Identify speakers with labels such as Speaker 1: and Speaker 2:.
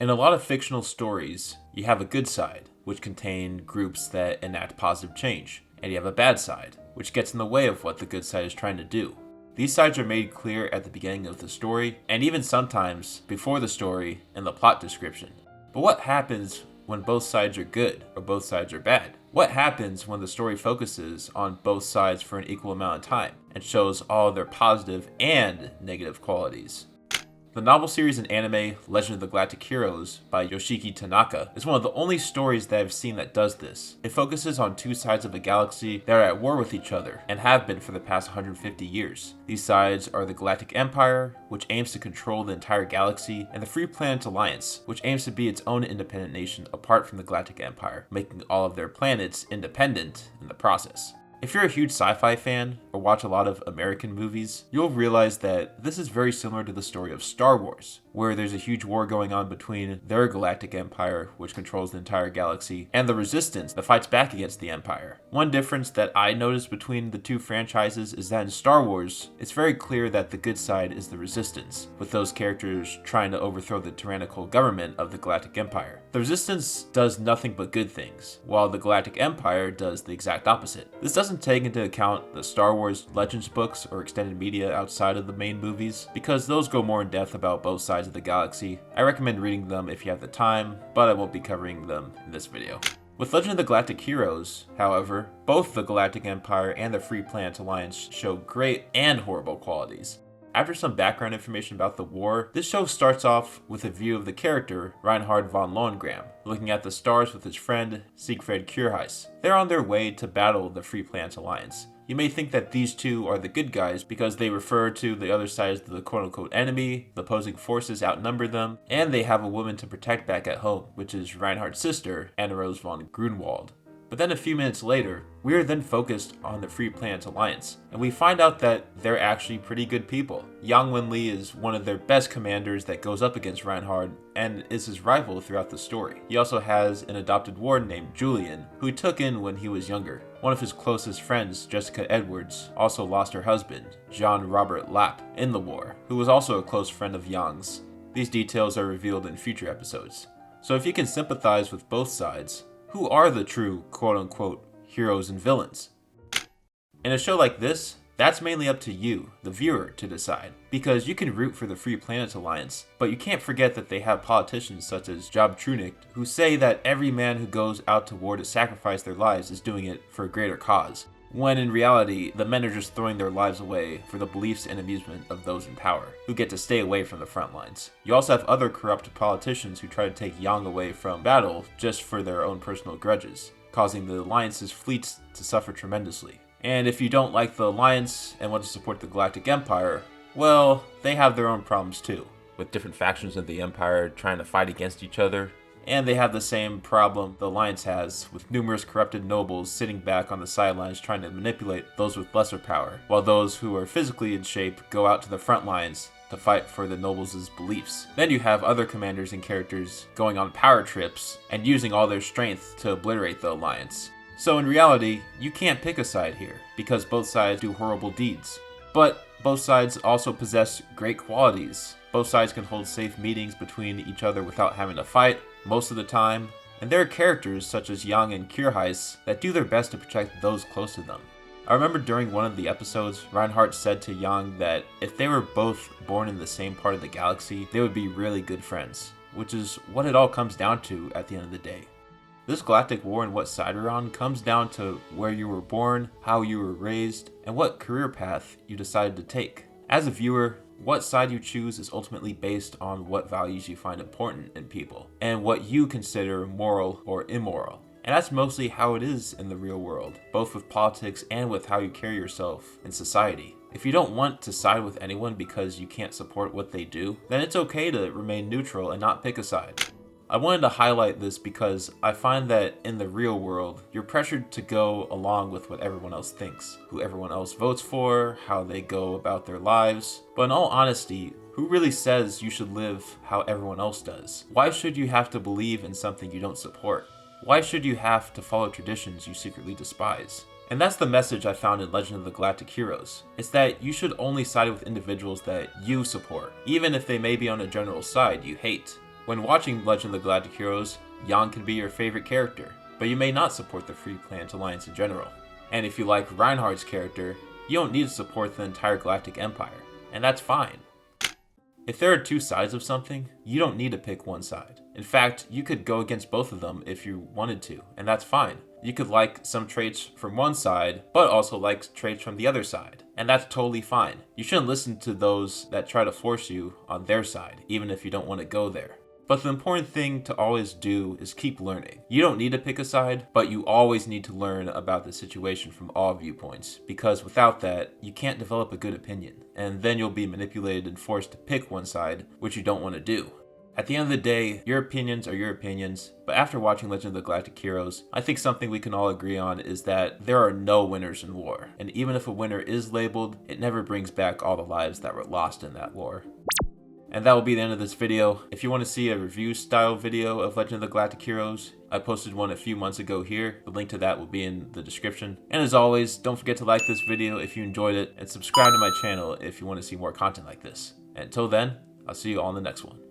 Speaker 1: In a lot of fictional stories, you have a good side, which contain groups that enact positive change, and you have a bad side, which gets in the way of what the good side is trying to do. These sides are made clear at the beginning of the story, and even sometimes before the story in the plot description. But what happens when both sides are good, or both sides are bad? What happens when the story focuses on both sides for an equal amount of time, and shows all their positive and negative qualities? The novel series and anime Legend of the Galactic Heroes by Yoshiki Tanaka is one of the only stories that I've seen that does this. It focuses on two sides of a galaxy that are at war with each other, and have been for the past 150 years. These sides are the Galactic Empire, which aims to control the entire galaxy, and the Free Planet Alliance, which aims to be its own independent nation apart from the Galactic Empire, making all of their planets independent in the process. If you're a huge sci-fi fan, or watch a lot of American movies, you'll realize that this is very similar to the story of Star Wars, where there's a huge war going on between their Galactic Empire, which controls the entire galaxy, and the Resistance that fights back against the Empire. One difference that I noticed between the two franchises is that in Star Wars, it's very clear that the good side is the Resistance, with those characters trying to overthrow the tyrannical government of the Galactic Empire. The Resistance does nothing but good things, while the Galactic Empire does the exact opposite. This doesn't take into account the Star Wars Legends books or extended media outside of the main movies, because those go more in depth about both sides of the galaxy. I recommend reading them if you have the time, but I won't be covering them in this video. With Legend of the Galactic Heroes, however, both the Galactic Empire and the Free Planet Alliance show great and horrible qualities. After some background information about the war, this show starts off with a view of the character Reinhard von Lohengrin, looking at the stars with his friend Siegfried Kierheis. They're on their way to battle the Free Planet Alliance. You may think that these two are the good guys because they refer to the other side as the quote-unquote enemy, the opposing forces outnumber them, and they have a woman to protect back at home, which is Reinhardt's sister, Anna Rose von Grunwald. But then a few minutes later, we are then focused on the Free Planet Alliance, and we find out that they're actually pretty good people. Yang Wen-li is one of their best commanders that goes up against Reinhardt, and is his rival throughout the story. He also has an adopted ward named Julian, who he took in when he was younger. One of his closest friends, Jessica Edwards, also lost her husband, Jean-Robert Lapp, in the war, who was also a close friend of Yang's. These details are revealed in future episodes. So if you can sympathize with both sides, who are the true quote-unquote heroes and villains? In a show like this, that's mainly up to you, the viewer, to decide, because you can root for the Free Planet Alliance, but you can't forget that they have politicians such as Job Trunick, who say that every man who goes out to war to sacrifice their lives is doing it for a greater cause, when in reality, the men are just throwing their lives away for the beliefs and amusement of those in power, who get to stay away from the front lines. You also have other corrupt politicians who try to take Yang away from battle just for their own personal grudges, causing the Alliance's fleets to suffer tremendously. And if you don't like the Alliance and want to support the Galactic Empire, well, they have their own problems too, with different factions of the Empire trying to fight against each other. And they have the same problem the Alliance has, with numerous corrupted nobles sitting back on the sidelines trying to manipulate those with lesser power, while those who are physically in shape go out to the front lines to fight for the nobles' beliefs. Then you have other commanders and characters going on power trips and using all their strength to obliterate the Alliance. So in reality, you can't pick a side here, because both sides do horrible deeds. But both sides also possess great qualities. Both sides can hold safe meetings between each other without having to fight, most of the time, and there are characters such as Yang and Kierheis that do their best to protect those close to them. I remember during one of the episodes, Reinhardt said to Yang that if they were both born in the same part of the galaxy, they would be really good friends, which is what it all comes down to at the end of the day. This galactic war and what side you're on comes down to where you were born, how you were raised, and what career path you decided to take. As a viewer, what side you choose is ultimately based on what values you find important in people, and what you consider moral or immoral. And that's mostly how it is in the real world, both with politics and with how you carry yourself in society. If you don't want to side with anyone because you can't support what they do, then it's okay to remain neutral and not pick a side. I wanted to highlight this because I find that in the real world, you're pressured to go along with what everyone else thinks, who everyone else votes for, how they go about their lives. But in all honesty, who really says you should live how everyone else does? Why should you have to believe in something you don't support? Why should you have to follow traditions you secretly despise? And that's the message I found in Legend of the Galactic Heroes. It's that you should only side with individuals that you support, even if they may be on a general side you hate. When watching Legend of the Galactic Heroes, Yang can be your favorite character, but you may not support the Free Planet Alliance in general. And if you like Reinhardt's character, you don't need to support the entire Galactic Empire, and that's fine. If there are two sides of something, you don't need to pick one side. In fact, you could go against both of them if you wanted to, and that's fine. You could like some traits from one side, but also like traits from the other side, and that's totally fine. You shouldn't listen to those that try to force you on their side, even if you don't want to go there. But the important thing to always do is keep learning. You don't need to pick a side, but you always need to learn about the situation from all viewpoints, because without that, you can't develop a good opinion, and then you'll be manipulated and forced to pick one side, which you don't want to do. At the end of the day, your opinions are your opinions, but after watching Legend of the Galactic Heroes, I think something we can all agree on is that there are no winners in war, and even if a winner is labeled, it never brings back all the lives that were lost in that war. And that will be the end of this video. If you want to see a review style video of Legend of the Galactic Heroes, I posted one a few months ago here. The link to that will be in the description. And as always, don't forget to like this video if you enjoyed it, and subscribe to my channel if you want to see more content like this. And until then, I'll see you all in the next one.